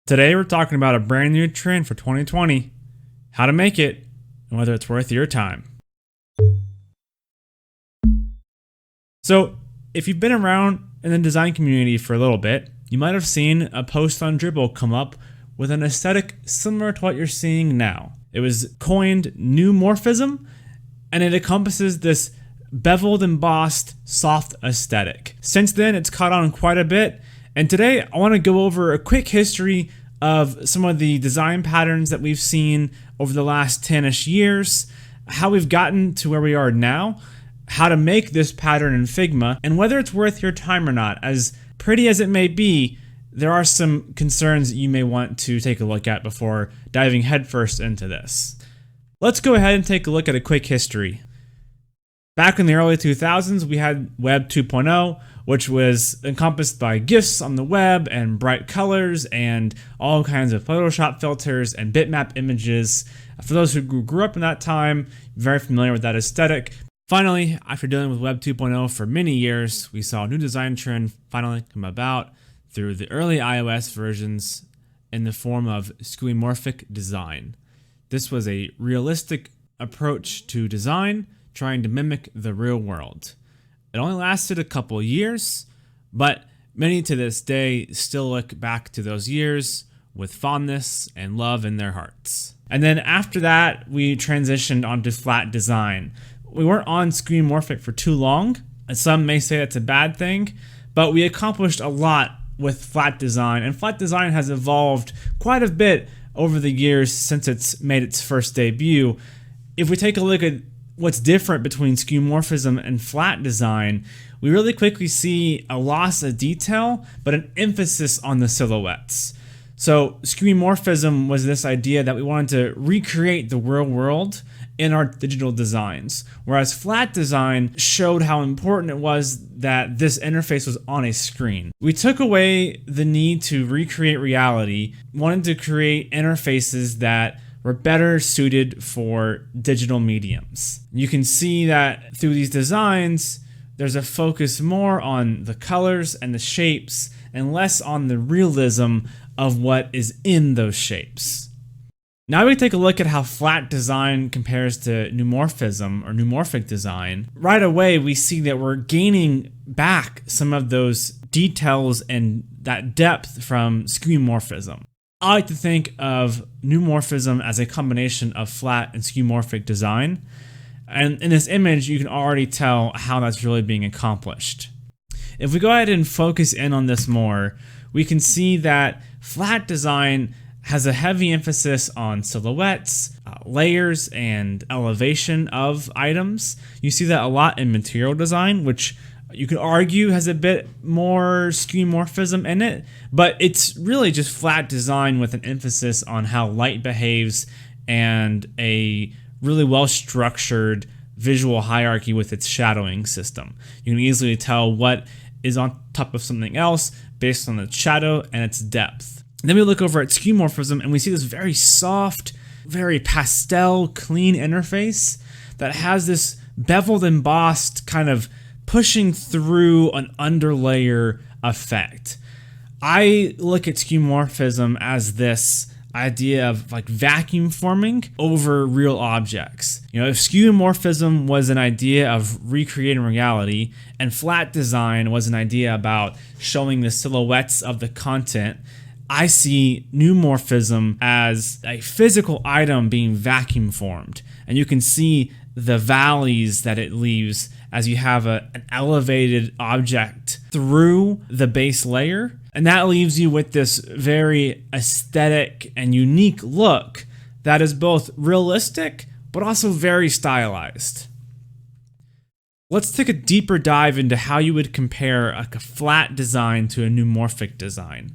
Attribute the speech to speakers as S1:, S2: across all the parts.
S1: Today we're talking about a brand new trend for 2020, how to make it, and whether it's worth your time. So, if you've been around in the design community for a little bit, you might have seen a post on Dribble come up with an aesthetic similar to what you're seeing now. It was coined Neumorphism, and it encompasses this beveled, embossed, soft aesthetic. Since then, it's caught on quite a bit, and today I want to go over a quick history of some of the design patterns that we've seen over the last 10-ish years, how we've gotten to where we are now, how to make this pattern in Figma, and whether it's worth your time or not. As pretty as it may be, there are some concerns that you may want to take a look at before diving headfirst into this. Let's go ahead and take a look at a quick history. Back in the early 2000s, we had Web 2.0, which was encompassed by GIFs on the web and bright colors and all kinds of Photoshop filters and bitmap images. For those who grew up in that time, very familiar with that aesthetic. Finally, after dealing with Web 2.0 for many years, we saw a new design trend finally come about through the early iOS versions in the form of skeuomorphic design. This was a realistic approach to design, trying to mimic the real world. It only lasted a couple years, but many to this day still look back to those years with fondness and love in their hearts. And then after that, we transitioned onto flat design. We weren't on skeuomorphic for too long, and some may say that's a bad thing, but we accomplished a lot with flat design, and flat design has evolved quite a bit over the years since it's made its first debut. If we take a look at what's different between skeuomorphism and flat design, we really quickly see a loss of detail, but an emphasis on the silhouettes. So skeuomorphism was this idea that we wanted to recreate the real world in our digital designs, whereas flat design showed how important it was that this interface was on a screen. We took away the need to recreate reality, wanted to create interfaces that were better suited for digital mediums. You can see that through these designs, there's a focus more on the colors and the shapes and less on the realism of what is in those shapes. Now we take a look at how flat design compares to neumorphism or neumorphic design. Right away, we see that we're gaining back some of those details and that depth from skeuomorphism. I like to think of neumorphism as a combination of flat and skeuomorphic design. And in this image, you can already tell how that's really being accomplished. If we go ahead and focus in on this more, we can see that flat design has a heavy emphasis on silhouettes, layers, and elevation of items. You see that a lot in material design, which you could argue has a bit more skeuomorphism in it, but it's really just flat design with an emphasis on how light behaves and a really well-structured visual hierarchy with its shadowing system. You can easily tell what is on top of something else based on its shadow and its depth. And then we look over at skeuomorphism and we see this very soft, very pastel, clean interface that has this beveled, embossed kind of pushing through an underlayer effect. I look at skeuomorphism as this idea of like vacuum forming over real objects. You know, if skeuomorphism was an idea of recreating reality and flat design was an idea about showing the silhouettes of the content, I see neumorphism as a physical item being vacuum formed. And you can see the valleys that it leaves as you have an elevated object through the base layer. And that leaves you with this very aesthetic and unique look that is both realistic, but also very stylized. Let's take a deeper dive into how you would compare a flat design to a neumorphic design.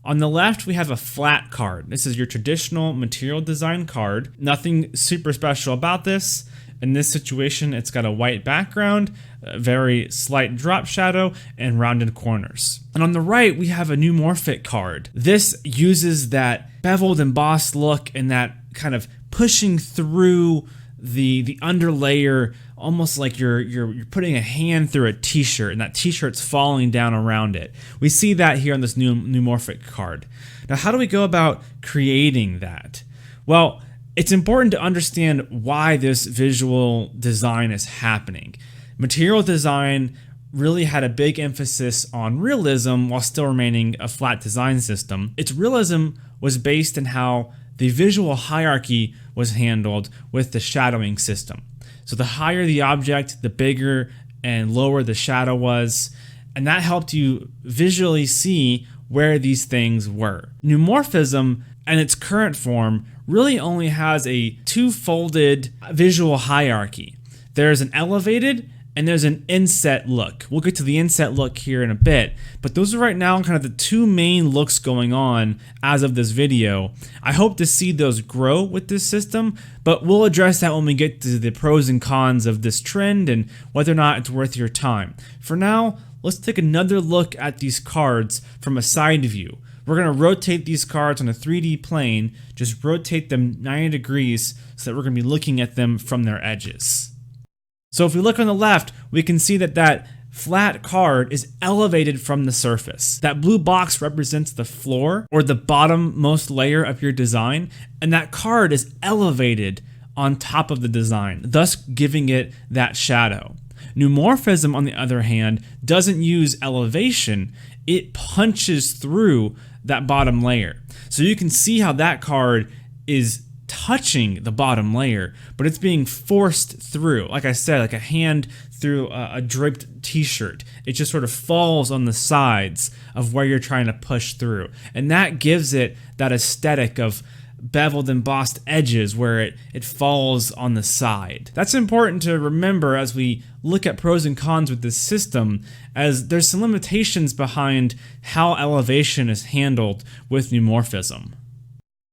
S1: On the left, we have a flat card. This is your traditional material design card. Nothing super special about this. In this situation, it's got a white background, a very slight drop shadow, and rounded corners. And on the right, we have a neumorphic card. This uses that beveled, embossed look and that kind of pushing through the underlayer almost like you're putting a hand through a t-shirt and that t-shirt's falling down around it. We see that here on this neumorphic card. Now, how do we go about creating that? Well, it's important to understand why this visual design is happening. Material design really had a big emphasis on realism while still remaining a flat design system. Its realism was based in how the visual hierarchy was handled with the shadowing system. So the higher the object, the bigger and lower the shadow was, and that helped you visually see where these things were. Neumorphism in its current form really only has a two-folded visual hierarchy. There's an elevated and there's an inset look. We'll get to the inset look here in a bit, but those are right now kind of the two main looks going on as of this video. I hope to see those grow with this system, but we'll address that when we get to the pros and cons of this trend and whether or not it's worth your time. For now, let's take another look at these cards from a side view. We're going to rotate these cards on a 3D plane, just rotate them 90 degrees so that we're going to be looking at them from their edges. So if we look on the left, we can see that flat card is elevated from the surface. That blue box represents the floor or the bottommost layer of your design, and that card is elevated on top of the design, thus giving it that shadow. Neumorphism, on the other hand, doesn't use elevation. It punches through that bottom layer. So you can see how that card is touching the bottom layer, but it's being forced through. Like I said, like a hand through a draped t-shirt. It just sort of falls on the sides of where you're trying to push through. And that gives it that aesthetic of beveled embossed edges where it falls on the side. That's important to remember as we look at pros and cons with this system, as there's some limitations behind how elevation is handled with neumorphism.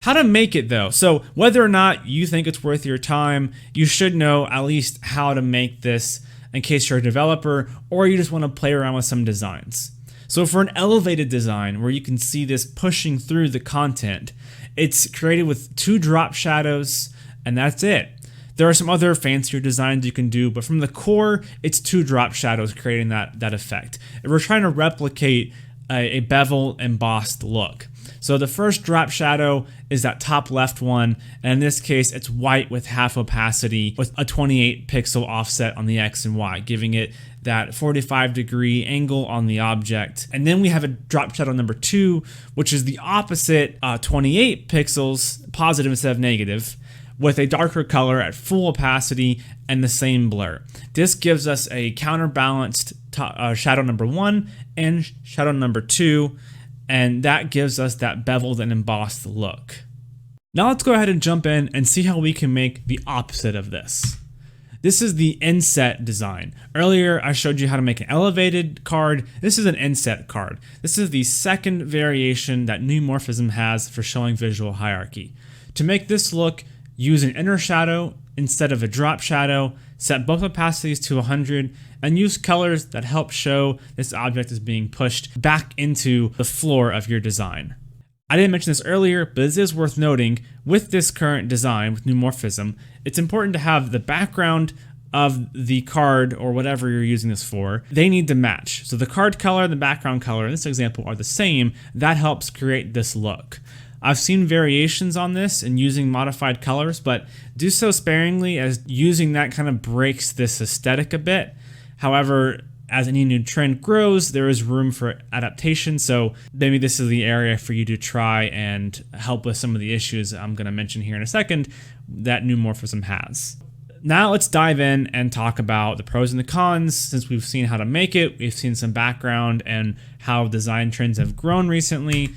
S1: How to make it though. So whether or not you think it's worth your time, you should know at least how to make this in case you're a developer or you just want to play around with some designs. So for an elevated design where you can see this pushing through the content, it's created with 2 drop shadows and that's it. There are some other fancier designs you can do, but from the core, it's 2 drop shadows creating that effect. And we're trying to replicate a bevel embossed look. So the first drop shadow is that top left one, and in this case it's white with half opacity with a 28 pixel offset on the X and Y, giving it that 45 degree angle on the object. And then we have a drop shadow number 2, which is the opposite, 28 pixels positive instead of negative, with a darker color at full opacity and the same blur. This gives us a counterbalanced shadow number 1 and shadow number 2, and that gives us that beveled and embossed look. Now let's go ahead and jump in and see how we can make the opposite of this. This is the inset design. Earlier I showed you how to make an elevated card. This is an inset card. This is the second variation that Neumorphism has for showing visual hierarchy. To make this look, use an inner shadow instead of a drop shadow, set both opacities to 100, and use colors that help show this object is being pushed back into the floor of your design. I didn't mention this earlier, but it is worth noting, with this current design, with Neumorphism, it's important to have the background of the card or whatever you're using this for, they need to match. So the card color and the background color in this example are the same. That helps create this look. I've seen variations on this and using modified colors, but do so sparingly, as using that kind of breaks this aesthetic a bit. However, as any new trend grows, there is room for adaptation, so maybe this is the area for you to try and help with some of the issues I'm going to mention here in a second that Neumorphism has. Now let's dive in and talk about the pros and the cons. Since we've seen how to make it, we've seen some background and how design trends have grown recently.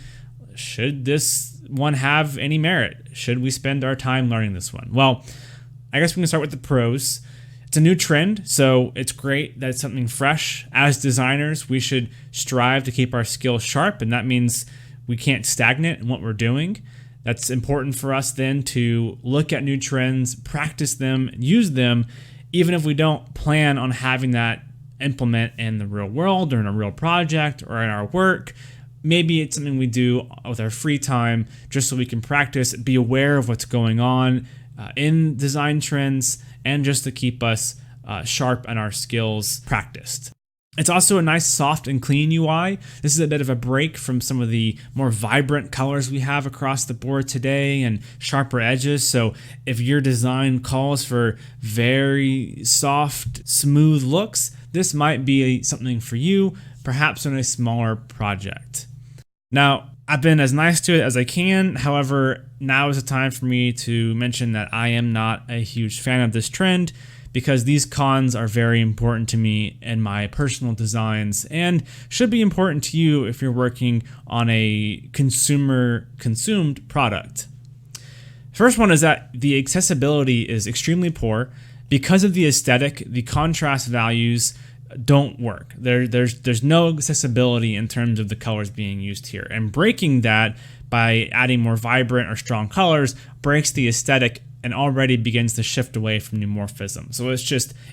S1: Should this one have any merit? Should we spend our time learning this one? Well, I guess we can start with the pros. It's a new trend, so it's great that it's something fresh. As designers, we should strive to keep our skills sharp, and that means we can't stagnate in what we're doing. That's important for us then to look at new trends, practice them, use them, even if we don't plan on having that implement in the real world or in a real project or in our work. Maybe it's something we do with our free time just so we can practice, be aware of what's going on in design trends, and just to keep us sharp and our skills practiced. It's also a nice soft and clean UI. This is a bit of a break from some of the more vibrant colors we have across the board today and sharper edges. So if your design calls for very soft, smooth looks, this might be something for you, perhaps on a smaller project. Now, I've been as nice to it as I can. However, now is the time for me to mention that I am not a huge fan of this trend, because these cons are very important to me in my personal designs and should be important to you if you're working on a consumed product. First one is that the accessibility is extremely poor. Because of the aesthetic, the contrast values don't work. There's no accessibility in terms of the colors being used here. And breaking that by adding more vibrant or strong colors breaks the aesthetic and already begins to shift away from neumorphism. So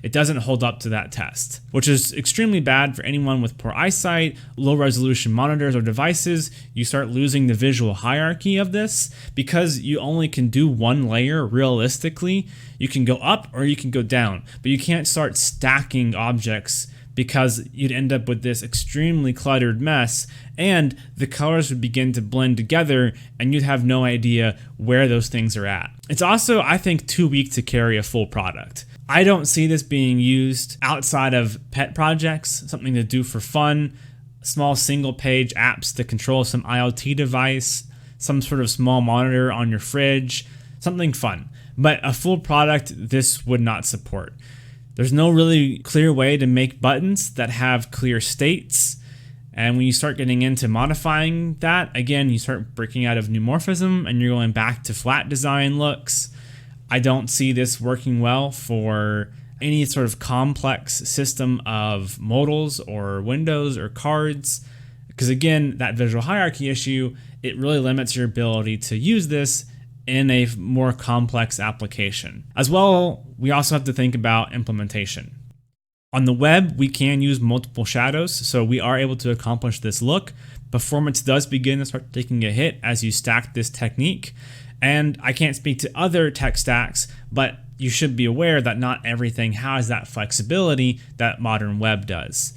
S1: it doesn't hold up to that test, which is extremely bad for anyone with poor eyesight, low resolution monitors or devices. You start losing the visual hierarchy of this because you only can do one layer realistically. You can go up or you can go down, but you can't start stacking objects because you'd end up with this extremely cluttered mess and the colors would begin to blend together and you'd have no idea where those things are at. It's also, I think, too weak to carry a full product. I don't see this being used outside of pet projects, something to do for fun, small single page apps to control some IoT device, some sort of small monitor on your fridge, something fun. But a full product, this would not support. There's no really clear way to make buttons that have clear states. And when you start getting into modifying that, again, you start breaking out of neumorphism and you're going back to flat design looks. I don't see this working well for any sort of complex system of modals or windows or cards. Because again, that visual hierarchy issue, it really limits your ability to use this in a more complex application. As well, we also have to think about implementation. On the web, we can use multiple shadows, so we are able to accomplish this look. Performance does begin to start taking a hit as you stack this technique. And I can't speak to other tech stacks, but you should be aware that not everything has that flexibility that modern web does.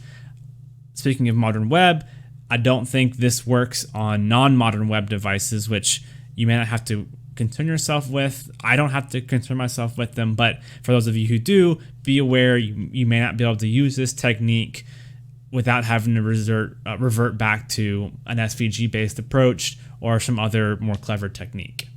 S1: Speaking of modern web, I don't think this works on non-modern web devices, which you may not have to concern yourself with. I don't have to concern myself with them, but for those of you who do, be aware you may not be able to use this technique without having to revert back to an SVG-based approach or some other more clever technique.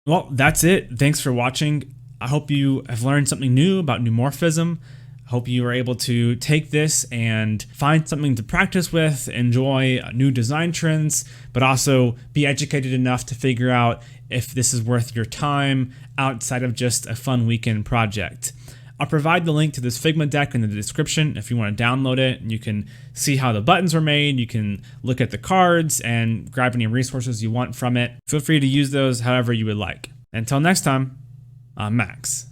S1: Well, that's it. Thanks for watching. I hope you have learned something new about neumorphism. I hope you are able to take this and find something to practice with, enjoy new design trends, but also be educated enough to figure out if this is worth your time outside of just a fun weekend project. I'll provide the link to this Figma deck in the description if you want to download it. You can see how the buttons were made, you can look at the cards and grab any resources you want from it. Feel free to use those however you would like. Until next time, I'm Max.